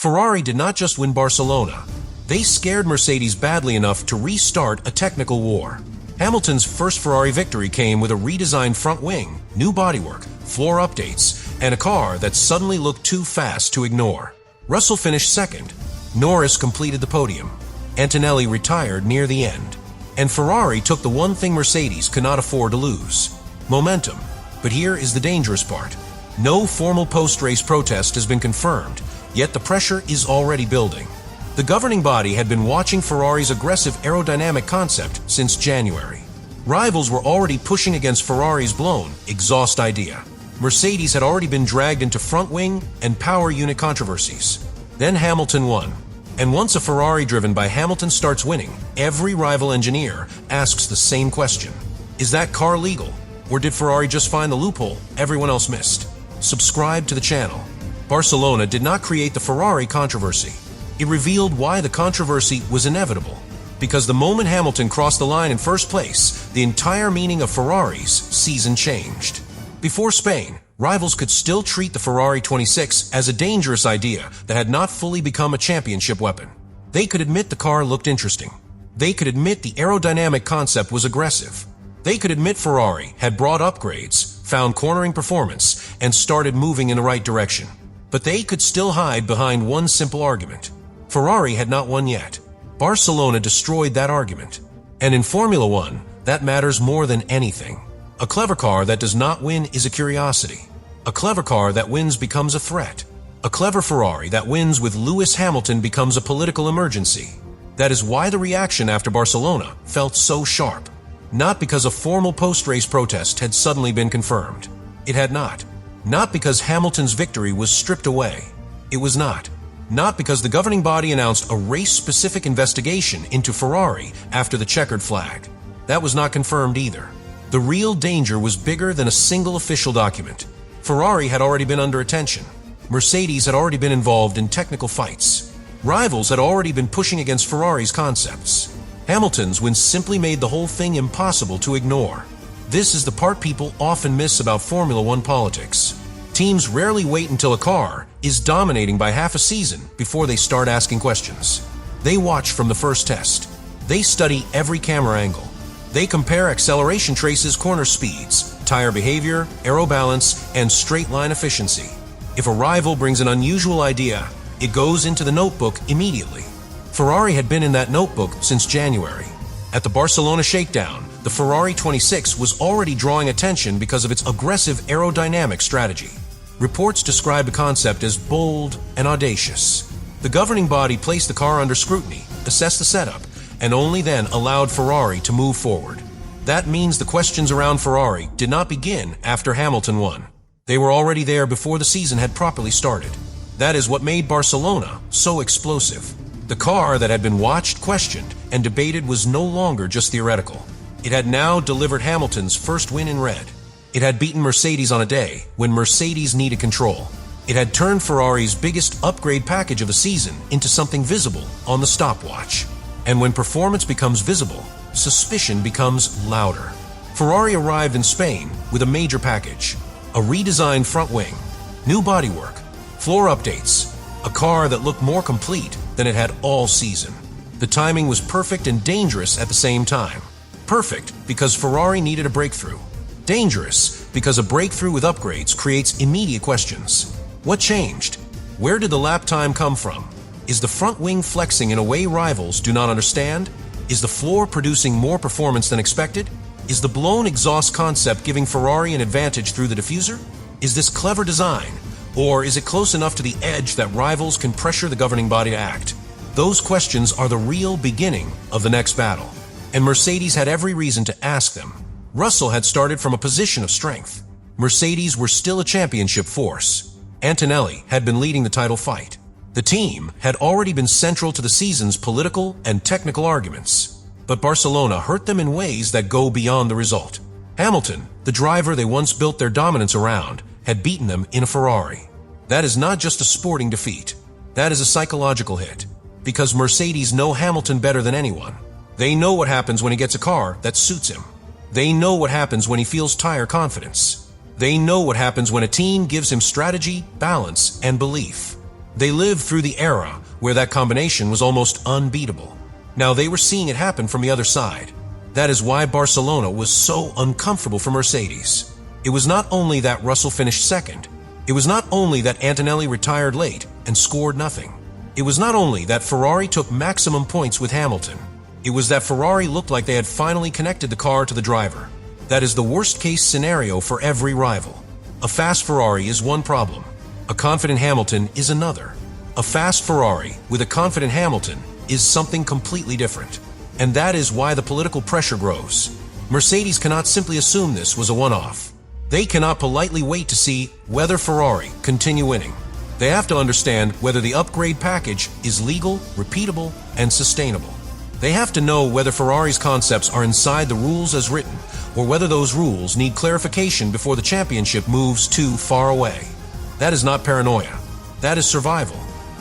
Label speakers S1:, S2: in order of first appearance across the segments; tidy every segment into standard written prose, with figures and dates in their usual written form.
S1: Ferrari did not just win Barcelona. They scared Mercedes badly enough to restart a technical war. Hamilton's first Ferrari victory came with a redesigned front wing, new bodywork, floor updates, and a car that suddenly looked too fast to ignore. Russell finished second. Norris completed the podium. Antonelli retired near the end. And Ferrari took the one thing Mercedes could not afford to lose: momentum. But here is the dangerous part. No formal post-race protest has been confirmed, yet the pressure is already building. The governing body had been watching Ferrari's aggressive aerodynamic concept since January. Rivals were already pushing against Ferrari's blown exhaust idea. Mercedes had already been dragged into front wing and power unit controversies. Then Hamilton won. And once a Ferrari driven by Hamilton starts winning, every rival engineer asks the same question. Is that car legal? Or did Ferrari just find the loophole everyone else missed? Subscribe to the channel. Barcelona did not create the Ferrari controversy. It revealed why the controversy was inevitable. Because the moment Hamilton crossed the line in first place, the entire meaning of Ferrari's season changed. Before Spain, rivals could still treat the Ferrari 26 as a dangerous idea that had not fully become a championship weapon. They could admit the car looked interesting. They could admit the aerodynamic concept was aggressive. They could admit Ferrari had brought upgrades, found cornering performance, and started moving in the right direction. But they could still hide behind one simple argument. Ferrari had not won yet. Barcelona destroyed that argument. And in Formula One, that matters more than anything. A clever car that does not win is a curiosity. A clever car that wins becomes a threat. A clever Ferrari that wins with Lewis Hamilton becomes a political emergency. That is why the reaction after Barcelona felt so sharp. Not because a formal post-race protest had suddenly been confirmed. It had not. Not because Hamilton's victory was stripped away. It was not. Not because the governing body announced a race-specific investigation into Ferrari after the checkered flag. That was not confirmed either. The real danger was bigger than a single official document. Ferrari had already been under attention. Mercedes had already been involved in technical fights. Rivals had already been pushing against Ferrari's concepts. Hamilton's win simply made the whole thing impossible to ignore. This is the part people often miss about Formula One politics. Teams rarely wait until a car is dominating by half a season before they start asking questions. They watch from the first test. They study every camera angle. They compare acceleration traces, corner speeds, tire behavior, aero balance, and straight line efficiency. If a rival brings an unusual idea, it goes into the notebook immediately. Ferrari had been in that notebook since January. At the Barcelona shakedown, the Ferrari 26 was already drawing attention because of its aggressive aerodynamic strategy. Reports describe the concept as bold and audacious. The governing body placed the car under scrutiny, assessed the setup, and only then allowed Ferrari to move forward. That means the questions around Ferrari did not begin after Hamilton won. They were already there before the season had properly started. That is what made Barcelona so explosive. The car that had been watched, questioned, and debated was no longer just theoretical. It had now delivered Hamilton's first win in red. It had beaten Mercedes on a day when Mercedes needed control. It had turned Ferrari's biggest upgrade package of the season into something visible on the stopwatch. And when performance becomes visible, suspicion becomes louder. Ferrari arrived in Spain with a major package: a redesigned front wing, new bodywork, floor updates, a car that looked more complete than it had all season. The timing was perfect and dangerous at the same time. Perfect because Ferrari needed a breakthrough. Dangerous because a breakthrough with upgrades creates immediate questions. What changed? Where did the lap time come from? Is the front wing flexing in a way rivals do not understand? Is the floor producing more performance than expected? Is the blown exhaust concept giving Ferrari an advantage through the diffuser? Is this clever design? Or is it close enough to the edge that rivals can pressure the governing body to act? Those questions are the real beginning of the next battle. And Mercedes had every reason to ask them. Russell had started from a position of strength. Mercedes were still a championship force. Antonelli had been leading the title fight. The team had already been central to the season's political and technical arguments. But Barcelona hurt them in ways that go beyond the result. Hamilton, the driver they once built their dominance around, had beaten them in a Ferrari. That is not just a sporting defeat. That is a psychological hit. Because Mercedes know Hamilton better than anyone. They know what happens when he gets a car that suits him. They know what happens when he feels tire confidence. They know what happens when a team gives him strategy, balance, and belief. They lived through the era where that combination was almost unbeatable. Now they were seeing it happen from the other side. That is why Barcelona was so uncomfortable for Mercedes. It was not only that Russell finished second. It was not only that Antonelli retired late and scored nothing. It was not only that Ferrari took maximum points with Hamilton. It was that Ferrari looked like they had finally connected the car to the driver. That is the worst-case scenario for every rival. A fast Ferrari is one problem. A confident Hamilton is another. A fast Ferrari with a confident Hamilton is something completely different. And that is why the political pressure grows. Mercedes cannot simply assume this was a one-off. They cannot politely wait to see whether Ferrari continue winning. They have to understand whether the upgrade package is legal, repeatable, and sustainable. They have to know whether Ferrari's concepts are inside the rules as written, or whether those rules need clarification before the championship moves too far away. That is not paranoia. That is survival.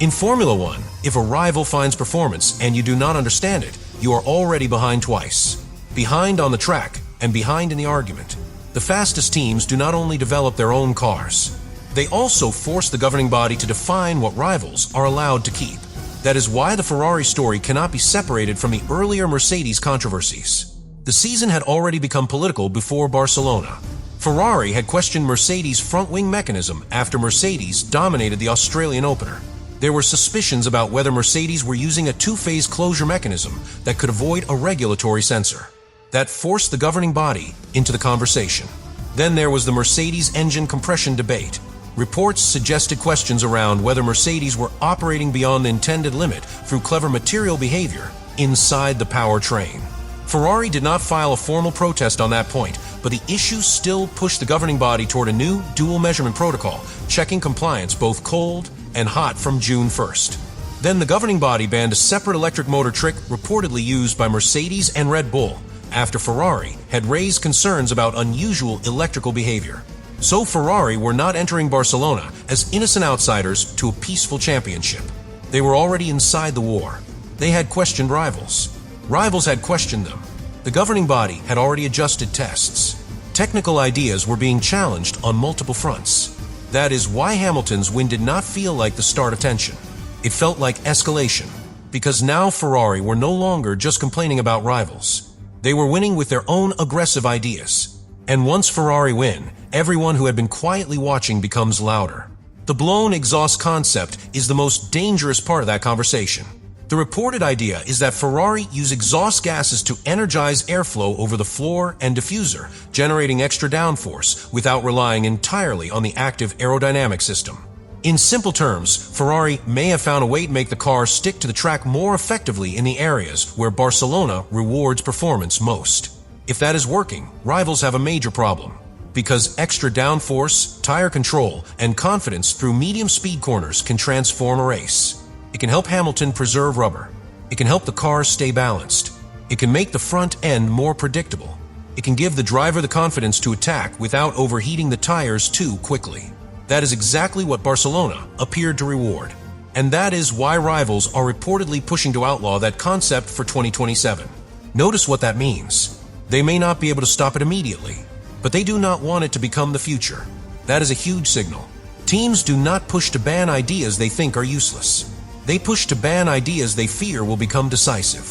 S1: In Formula One, if a rival finds performance and you do not understand it, you are already behind twice. Behind on the track and behind in the argument. The fastest teams do not only develop their own cars, they also force the governing body to define what rivals are allowed to keep. That is why the Ferrari story cannot be separated from the earlier Mercedes controversies. The season had already become political before Barcelona. Ferrari had questioned Mercedes' front-wing mechanism after Mercedes dominated the Australian opener. There were suspicions about whether Mercedes were using a two-phase closure mechanism that could avoid a regulatory censor. That forced the governing body into the conversation. Then there was the Mercedes engine compression debate. Reports suggested questions around whether Mercedes were operating beyond the intended limit through clever material behavior inside the powertrain. Ferrari did not file a formal protest on that point, but the issue still pushed the governing body toward a new dual measurement protocol, checking compliance both cold and hot from June 1st. Then the governing body banned a separate electric motor trick reportedly used by Mercedes and Red Bull after Ferrari had raised concerns about unusual electrical behavior. So Ferrari were not entering Barcelona as innocent outsiders to a peaceful championship. They were already inside the war. They had questioned rivals. Rivals had questioned them. The governing body had already adjusted tests. Technical ideas were being challenged on multiple fronts. That is why Hamilton's win did not feel like the start of tension. It felt like escalation, because now Ferrari were no longer just complaining about rivals. They were winning with their own aggressive ideas. And once Ferrari win, everyone who had been quietly watching becomes louder. The blown exhaust concept is the most dangerous part of that conversation. The reported idea is that Ferrari use exhaust gases to energize airflow over the floor and diffuser, generating extra downforce without relying entirely on the active aerodynamic system. In simple terms, Ferrari may have found a way to make the car stick to the track more effectively in the areas where Barcelona rewards performance most. If that is working, rivals have a major problem, because extra downforce, tire control, and confidence through medium speed corners can transform a race. It can help Hamilton preserve rubber. It can help the car stay balanced. It can make the front end more predictable. It can give the driver the confidence to attack without overheating the tires too quickly. That is exactly what Barcelona appeared to reward. And that is why rivals are reportedly pushing to outlaw that concept for 2027. Notice what that means. They may not be able to stop it immediately, but they do not want it to become the future. That is a huge signal. Teams do not push to ban ideas they think are useless. They push to ban ideas they fear will become decisive.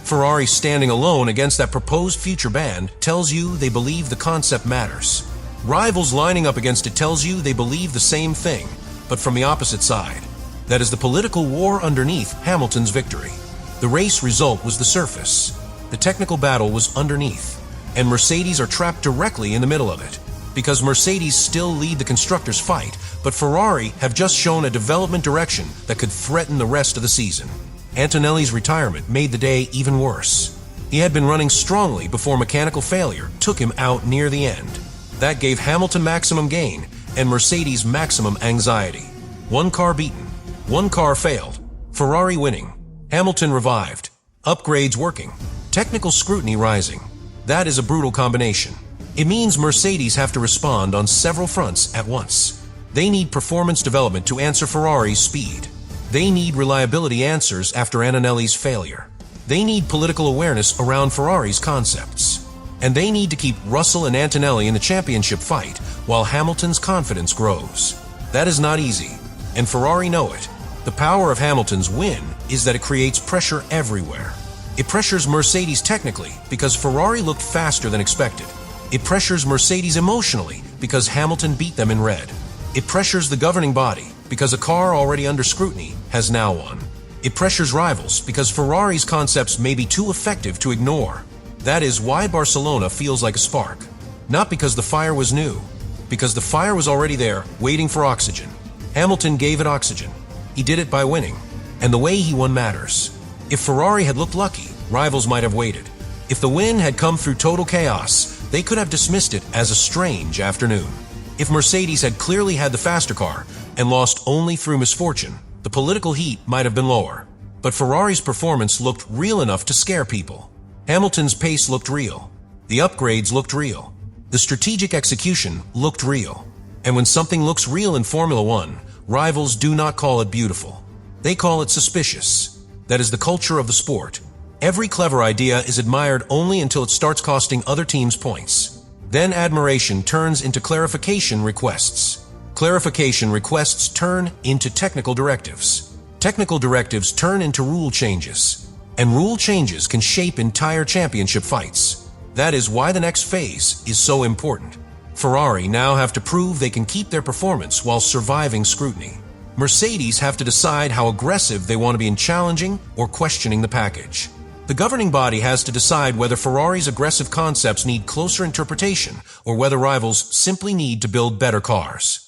S1: Ferrari standing alone against that proposed future ban tells you they believe the concept matters. Rivals lining up against it tells you they believe the same thing, but from the opposite side. That is the political war underneath Hamilton's victory. The race result was the surface. The technical battle was underneath, and Mercedes are trapped directly in the middle of it. Because Mercedes still lead the constructors' fight, but Ferrari have just shown a development direction that could threaten the rest of the season. Antonelli's retirement made the day even worse. He had been running strongly before mechanical failure took him out near the end. That gave Hamilton maximum gain and Mercedes maximum anxiety. One car beaten, one car failed, Ferrari winning, Hamilton revived, upgrades working, technical scrutiny rising. That is a brutal combination. It means Mercedes have to respond on several fronts at once. They need performance development to answer Ferrari's speed. They need reliability answers after Antonelli's failure. They need political awareness around Ferrari's concepts. And they need to keep Russell and Antonelli in the championship fight while Hamilton's confidence grows. That is not easy, and Ferrari know it. The power of Hamilton's win is that it creates pressure everywhere. It pressures Mercedes technically because Ferrari looked faster than expected. It pressures Mercedes emotionally because Hamilton beat them in red. It pressures the governing body because a car already under scrutiny has now won. It pressures rivals because Ferrari's concepts may be too effective to ignore. That is why Barcelona feels like a spark. Not because the fire was new, because the fire was already there, waiting for oxygen. Hamilton gave it oxygen. He did it by winning, and the way he won matters. If Ferrari had looked lucky, rivals might have waited. If the win had come through total chaos, they could have dismissed it as a strange afternoon. If Mercedes had clearly had the faster car and lost only through misfortune, the political heat might have been lower. But Ferrari's performance looked real enough to scare people. Hamilton's pace looked real. The upgrades looked real. The strategic execution looked real. And when something looks real in Formula One, rivals do not call it beautiful. They call it suspicious. That is the culture of the sport. Every clever idea is admired only until it starts costing other teams points. Then admiration turns into clarification requests. Clarification requests turn into technical directives. Technical directives turn into rule changes. And rule changes can shape entire championship fights. That is why the next phase is so important. Ferrari now have to prove they can keep their performance while surviving scrutiny. Mercedes have to decide how aggressive they want to be in challenging or questioning the package. The governing body has to decide whether Ferrari's aggressive concepts need closer interpretation or whether rivals simply need to build better cars.